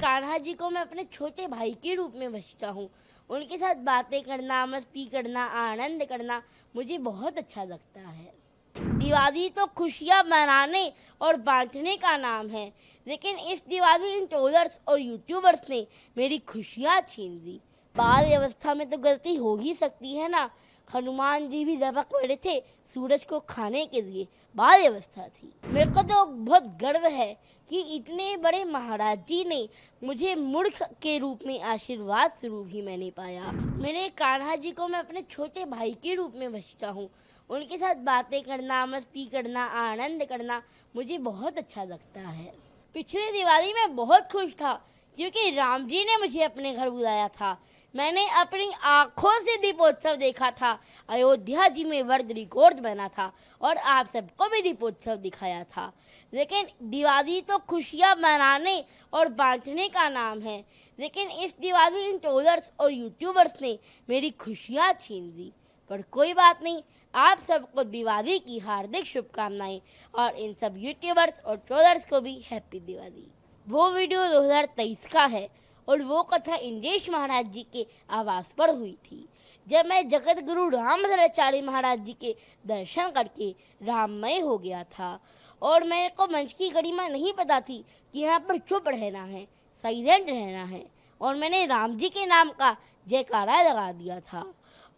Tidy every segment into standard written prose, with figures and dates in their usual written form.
कान्हा जी को मैं अपने छोटे भाई के रूप में बचता हूँ। उनके साथ बातें करना, मस्ती करना, आनंद करना मुझे बहुत अच्छा लगता है। दिवाली तो खुशियाँ मनाने और बांटने का नाम है, लेकिन इस दिवाली इन ट्रोलर्स और यूट्यूबर्स ने मेरी खुशियाँ छीन ली। बाल व्यवस्था में तो गलती हो ही सकती है ना। हनुमान जी भी लपक पड़े थे सूरज को खाने के लिए, बाल व्यवस्था थी। मेरे को तो बहुत गर्व है कि इतने बड़े महाराज जी ने मुझे मूर्ख के रूप में आशीर्वाद स्वरूप ही मैंने पाया। मेरे कान्हा जी को मैं अपने छोटे भाई के रूप में बचता हूँ। उनके साथ बातें करना, मस्ती करना, आनंद करना मुझे बहुत अच्छा लगता है। पिछले दिवाली में बहुत खुश था क्योंकि राम जी ने मुझे अपने घर बुलाया था। मैंने अपनी आंखों से दीपोत्सव देखा था। अयोध्या जी में वर्ल्ड रिकॉर्ड बना था और आप सबको भी दीपोत्सव दिखाया था। लेकिन दिवाली तो खुशियाँ मनाने और बांटने का नाम है, लेकिन इस दिवाली इन ट्रोलर्स और यूट्यूबर्स ने मेरी खुशियाँ छीन ली। पर कोई बात नहीं, आप सबको दिवाली की हार्दिक शुभकामनाएं और इन सब यूट्यूबर्स और ट्रोलर्स को भी हैप्पी दिवाली। वो वीडियो 2023 का है और वो कथा इंद्रेश महाराज जी के आवास पर हुई थी, जब मैं जगत गुरु रामभद्राचार्य महाराज जी के दर्शन करके राममय हो गया था। और मेरे को मंच की गरिमा नहीं पता थी कि यहाँ पर चुप रहना है, साइलेंट रहना है, और मैंने राम जी के नाम का जयकारा लगा दिया था,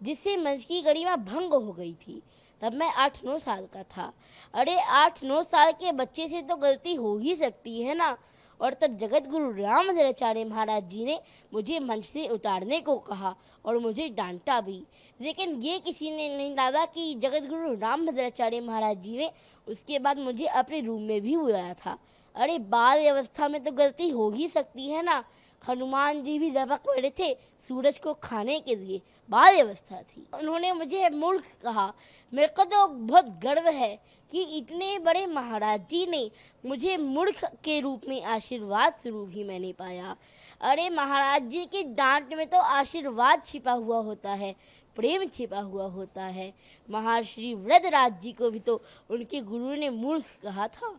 जिससे मंच की गरिमा भंग हो गई थी। तब मैं 8-9 साल का था। अरे 8-9 साल के बच्चे से तो गलती हो ही सकती है ना। और तब जगत गुरु रामभद्राचार्य महाराज जी ने मुझे मंच से उतारने को कहा और मुझे डांटा भी, लेकिन ये किसी ने नहीं डाला कि जगत गुरु रामभद्राचार्य महाराज जी ने उसके बाद मुझे अपने रूम में भी बुलाया था। अरे बाल व्यवस्था में तो गलती हो ही सकती है ना। हनुमान जी भी लपक पड़े थे सूरज को खाने के लिए, बाल व्यवस्था थी। उन्होंने मुझे मूर्ख कहा। मेरे को तो बहुत गर्व है कि इतने बड़े महाराज जी ने मुझे मूर्ख के रूप में आशीर्वाद स्वरूप ही मैंने पाया। अरे महाराज जी की डांट में तो आशीर्वाद छिपा हुआ होता है, प्रेम छिपा हुआ होता है। महर्षि वृद्धराज जी को भी तो उनके गुरु ने मूर्ख कहा था।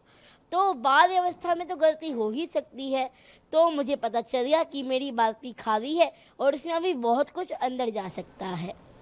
तो बाल व्यवस्था में तो गलती हो ही सकती है। तो मुझे पता चल गया कि मेरी बाल्टी खाली है और इसमें अभी बहुत कुछ अंदर जा सकता है।